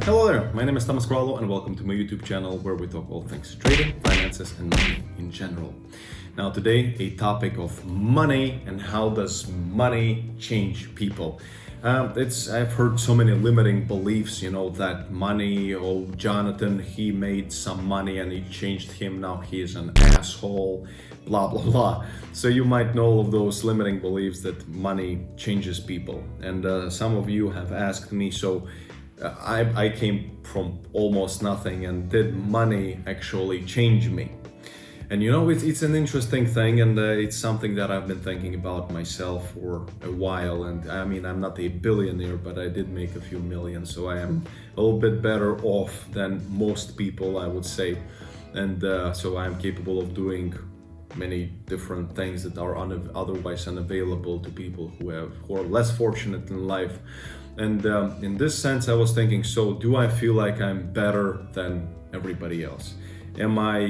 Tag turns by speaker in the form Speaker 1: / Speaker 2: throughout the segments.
Speaker 1: Hello there, my name is Kralow and welcome to my YouTube channel where we talk all things trading, finances and money in general. Now today a topic of money and how does money change people. I've heard so many limiting beliefs, that money, Jonathan, he made some money and it changed him, now he is an asshole, blah, blah, blah. So you might know all of those limiting beliefs that money changes people. And some of you have asked me, I came from almost nothing, and did money actually change me? And it's an interesting thing, and it's something that I've been thinking about myself for a while. And I mean, I'm not a billionaire, but I did make a few million, so I am a little bit better off than most people, I would say. And so I'm capable of doing many different things that are otherwise unavailable to people who are less fortunate in life. And in this sense, I was thinking, so do I feel like I'm better than everybody else? Am I,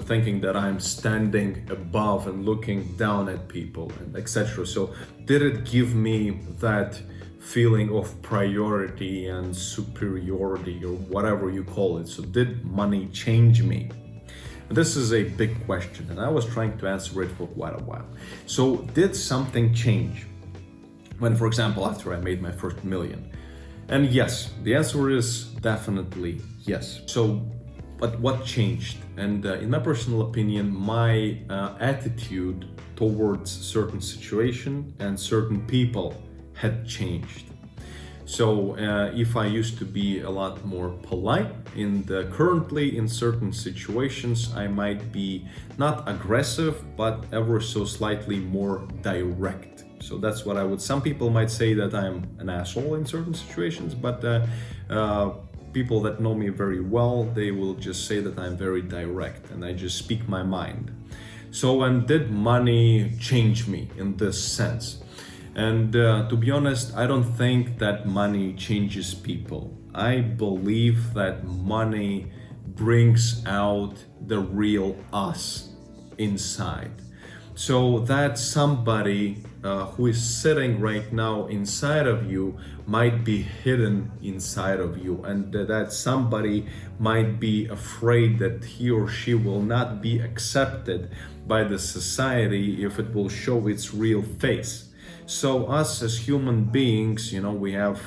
Speaker 1: thinking that I'm standing above and looking down at people and etc. So did it give me that feeling of priority and superiority or whatever you call it? So did money change me? This is a big question, and I was trying to answer it for quite a while. So did something change when, for example, after I made my first million? And yes, the answer is definitely yes. So, but what changed? And in my personal opinion, my attitude towards certain situation and certain people had changed. So if I used to be a lot more polite, currently in certain situations I might be not aggressive, but ever so slightly more direct. So that's what I would. Some people might say that I'm an asshole in certain situations, but people that know me very well, they will just say that I'm very direct and I just speak my mind. So, and did money change me in this sense? And to be honest, I don't think that money changes people. I believe that money brings out the real us inside. So that somebody who is sitting right now inside of you might be hidden inside of you, and that somebody might be afraid that he or she will not be accepted by the society if it will show its real face. So us as human beings, we have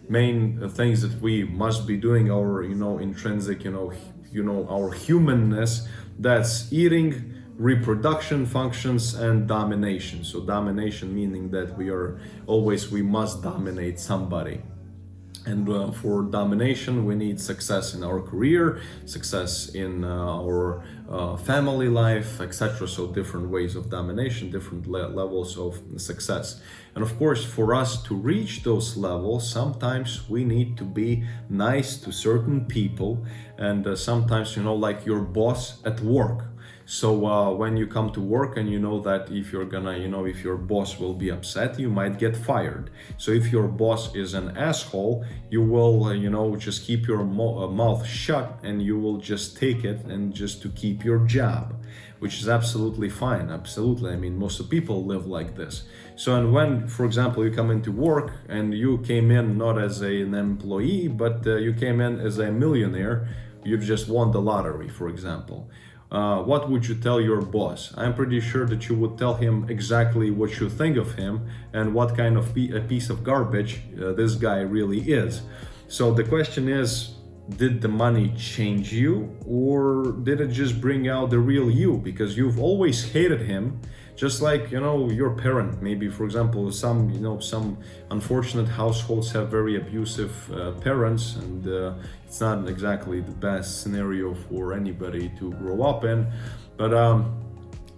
Speaker 1: main things that we must be doing, our intrinsic, our humanness, that's eating, reproduction functions, and domination. So domination meaning that we must dominate somebody. And for domination, we need success in our career, success in our family life, etc. So different ways of domination, different levels of success. And of course, for us to reach those levels, sometimes we need to be nice to certain people. And sometimes, like your boss at work. So when you come to work and you know that if if your boss will be upset, you might get fired. So if your boss is an asshole, you will, just keep your mouth shut and you will just take it and just to keep your job, which is absolutely fine. Absolutely. I mean, most of the people live like this. So, and when, for example, you come into work and you came in not as an employee, but you came in as a millionaire, you just won the lottery, for example. What would you tell your boss? I'm pretty sure that you would tell him exactly what you think of him and what kind of a piece of garbage this guy really is. So the question is, did the money change you, or did it just bring out the real you? Because you've always hated him, just like your parent. Maybe, for example, some unfortunate households have very abusive parents, and it's not exactly the best scenario for anybody to grow up in. But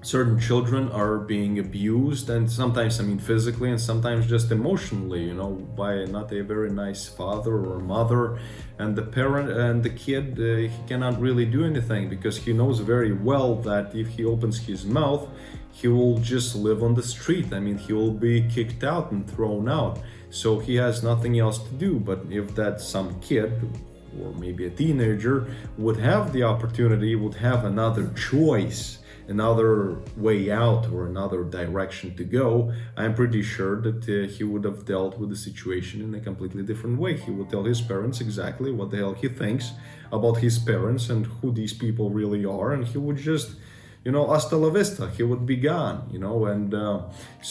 Speaker 1: certain children are being abused, and sometimes physically and sometimes just emotionally, by not a very nice father or mother. And the parent and the kid, he cannot really do anything because he knows very well that if he opens his mouth, he will just live on the street. He will be kicked out and thrown out. So he has nothing else to do. But if that some kid or maybe a teenager would have the opportunity, would have another choice, another way out or another direction to go, I'm pretty sure that he would have dealt with the situation in a completely different way. He would tell his parents exactly what the hell he thinks about his parents and who these people really are, and he would just, hasta la vista, he would be gone, and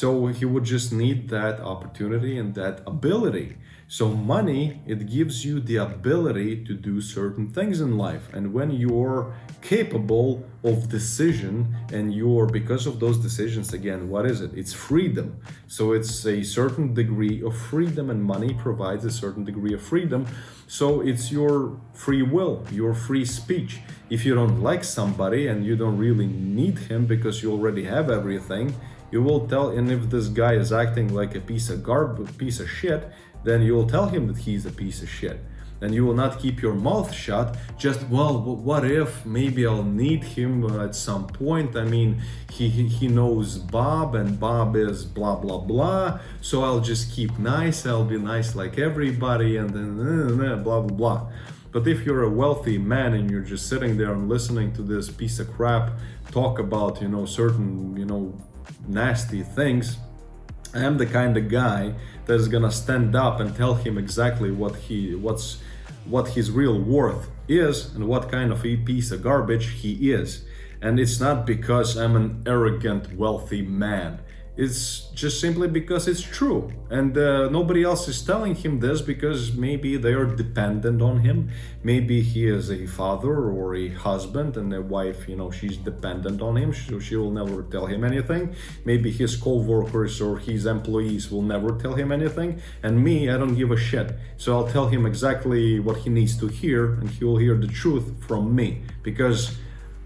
Speaker 1: so he would just need that opportunity and that ability. So money, it gives you the ability to do certain things in life. And when you're capable of decision and because of those decisions, again, what is it? It's freedom. So it's a certain degree of freedom, and money provides a certain degree of freedom. So it's your free will, your free speech. If you don't like somebody and you don't really need him because you already have everything, you will tell, and if this guy is acting like a piece of shit, then you will tell him that he's a piece of shit. And you will not keep your mouth shut, just, well, what if maybe I'll need him at some point? I mean, he knows Bob, and Bob is blah, blah, blah. So I'll just keep nice, I'll be nice like everybody, and then blah, blah, blah. But if you're a wealthy man and you're just sitting there and listening to this piece of crap talk about, certain, nasty things, I am the kind of guy that's gonna stand up and tell him exactly what his real worth is and what kind of a piece of garbage he is. And it's not because I'm an arrogant, wealthy man. It's just simply because it's true. And nobody else is telling him this because maybe they are dependent on him. Maybe he is a father or a husband, and a wife, she's dependent on him, so she will never tell him anything. Maybe his co-workers or his employees will never tell him anything. And me, I don't give a shit. So I'll tell him exactly what he needs to hear, and he will hear the truth from me, because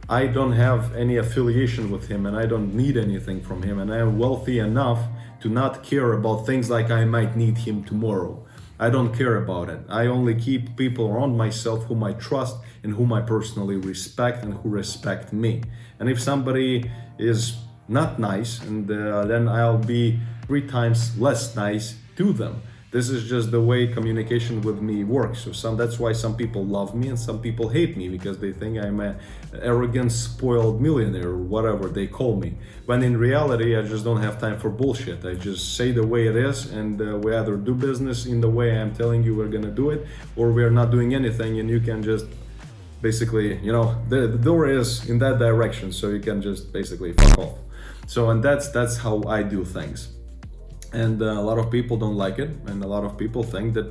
Speaker 1: I don't have any affiliation with him and I don't need anything from him, and I am wealthy enough to not care about things like I might need him tomorrow. I don't care about it. I only keep people around myself whom I trust and whom I personally respect and who respect me. And if somebody is not nice, and then I'll be 3 times less nice to them. This is just the way communication with me works. So that's why some people love me and some people hate me, because they think I'm an arrogant, spoiled millionaire, or whatever they call me. When in reality, I just don't have time for bullshit. I just say the way it is, and we either do business in the way I'm telling you we're gonna do it, or we're not doing anything, and you can just basically, the door is in that direction, so you can just basically fuck off. So, and that's how I do things. And a lot of people don't like it, and a lot of people think that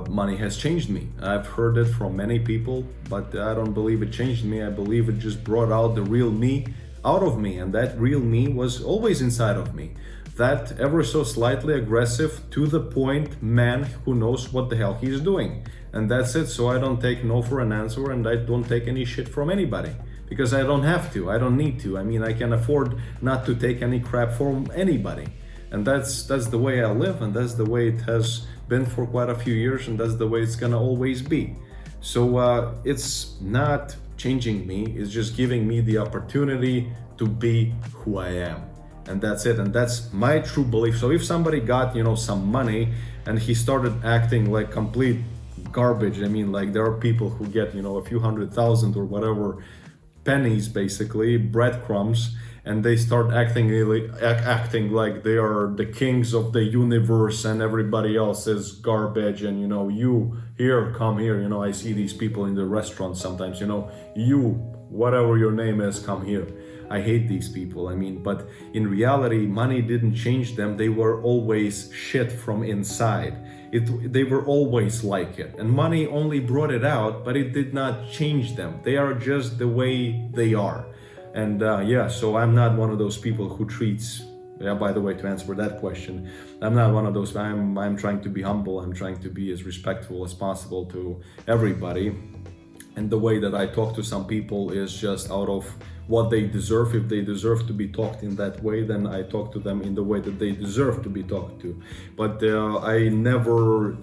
Speaker 1: money has changed me. I've heard it from many people, but I don't believe it changed me. I believe it just brought out the real me out of me, and that real me was always inside of me. That ever so slightly aggressive, to the point man who knows what the hell he's doing. And that's it. So I don't take no for an answer, and I don't take any shit from anybody, because I don't have to, I don't need to. I mean, I can afford not to take any crap from anybody. And that's the way I live, and that's the way it has been for quite a few years, and that's the way it's gonna always be. So it's not changing me, it's just giving me the opportunity to be who I am. And that's it, and that's my true belief. So if somebody got, some money and he started acting like complete garbage, I mean, like there are people who get, a few 100,000 or whatever pennies, basically, breadcrumbs, and they start acting like they are the kings of the universe and everybody else is garbage, and you here, come here, I see these people in the restaurants sometimes, you, whatever your name is, come here. I hate these people. I mean, but in reality, money didn't change them. They were always shit from inside. They were always like it, and money only brought it out, but it did not change them. They are just the way they are. And so I'm not one of those people who treats, by the way, to answer that question, I'm not one of those. I'm trying to be humble. I'm trying to be as respectful as possible to everybody. And the way that I talk to some people is just out of what they deserve. If they deserve to be talked in that way, then I talk to them in the way that they deserve to be talked to. But I never,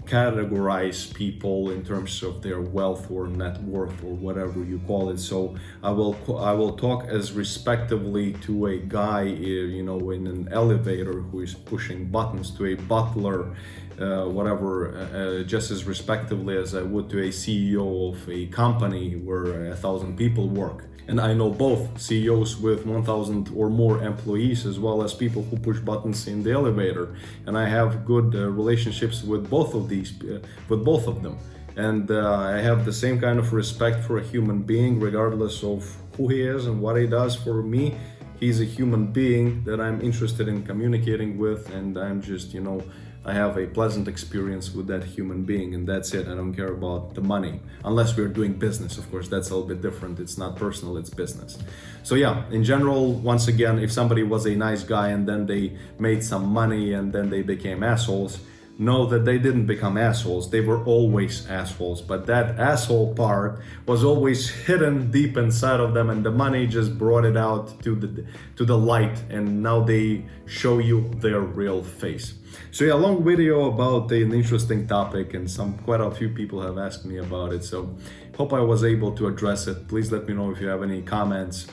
Speaker 1: categorize people in terms of their wealth or net worth or whatever you call it. So I will talk as respectively to a guy, in an elevator who is pushing buttons, to a butler, just as respectively as I would to a CEO of a company where 1,000 people work. And I know both CEOs with 1,000 or more employees, as well as people who push buttons in the elevator. And I have good relationships with both of them. And I have the same kind of respect for a human being, regardless of who he is and what he does. For me, he's a human being that I'm interested in communicating with, and I'm just, I have a pleasant experience with that human being, and that's it. I don't care about the money, unless we're doing business. Of course, that's a little bit different. It's not personal, it's business. So yeah, in general, once again, if somebody was a nice guy and then they made some money and then they became assholes, know that they didn't become assholes. They were always assholes, but that asshole part was always hidden deep inside of them, and the money just brought it out to the light, and now they show you their real face. So yeah, a long video about an interesting topic, and quite a few people have asked me about it, so hope I was able to address it. Please let me know if you have any comments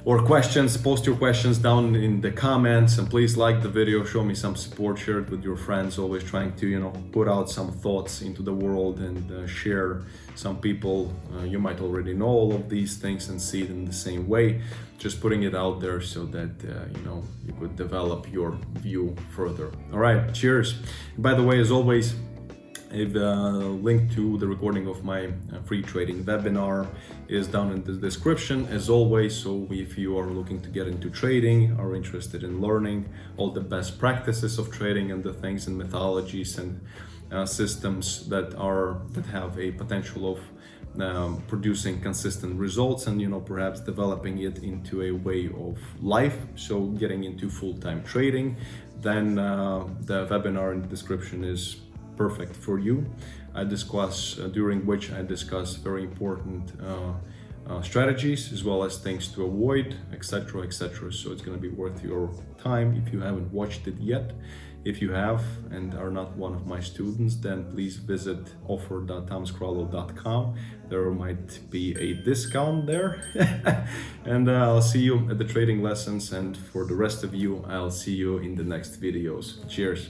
Speaker 1: or questions. Post your questions down in the comments, and please like the video, show me some support, share it with your friends. Always trying to put out some thoughts into the world and share. Some people you might already know all of these things and see it in the same way, just putting it out there so that you could develop your view further. All right, cheers. By the way, as always, a link to the recording of my free trading webinar is down in the description, as always. So if you are looking to get into trading, are interested in learning all the best practices of trading and the things and methodologies and systems that have a potential of producing consistent results, and perhaps developing it into a way of life, so getting into full-time trading, then the webinar in the description is perfect for you. During which I discuss very important strategies, as well as things to avoid, etc. So it's going to be worth your time if you haven't watched it yet. If you have and are not one of my students, then please visit offer.tomskralow.com. There might be a discount there. And I'll see you at the trading lessons, and for the rest of you, I'll see you in the next videos. Cheers.